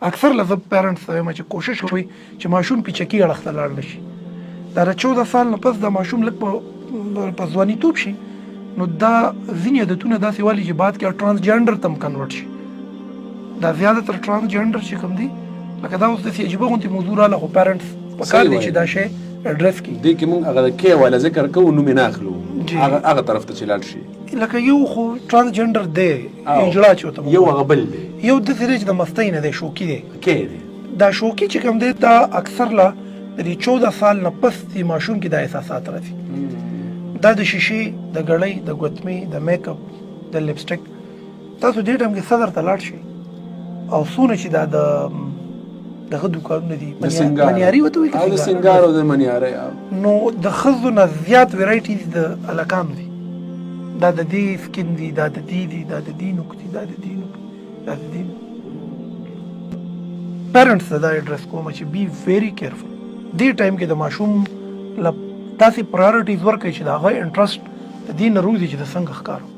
اکثر لزه پیرنټس ته وایم چې کوشش وکړي چې ماشوم پیچکي اړخ ته لاړ نه شي. دا د 14 سال نه پس د ماشوم لږ په ځوانیتوب شي نو دا ځینې عادتونه داسې والي چې بعد کې ټرانسجنډر ته هم کنورټ شي. دا زیاتره ټرانسجنډر چې کوم دي لکه دا اوس داسې عجیبه غوندې موضوع راله خو پیرنټس پکار دی چې دا شی اډرس کړي. دې کې موږ هغه د کې والا ذکر کوو نوم یې نه اخلو هغه طرف ته چې لاړ شي. لکه یو خو ټرانسجنډر دی اجړا چې ورته یو هغه بل دی یو داسې دی چې د مستۍ نه دی شوقي دی. کې دی دا شوقي چې کوم دی دا اکثر لا د 14 سال نه پس د ماشوم کې دا احساسات راځي. دا د شیشې د ګړۍ د ګوتمې د میک اپ د لپسټک تاسو دې ټایم کې صدر ته لاړ شئ او څونه چې دا دغه دوکانونه دي منیاري ورته وایي او د سینګار او د منیاري نو د ښځو نه زیات ویرایټیز د هلکانو دي. دا د دې سکین دي دا د دې دي دا د دې نوک دي دا د دې نوک دا د دې پیرنټس ته دا اډرس کوم چې بی ویری کیرفل. دې ټایم کې د ماشوم داسې پرایورټیز ورکړئ چې د هغه انټرسټ د دې نه روزي چې د څنګه ښکارو.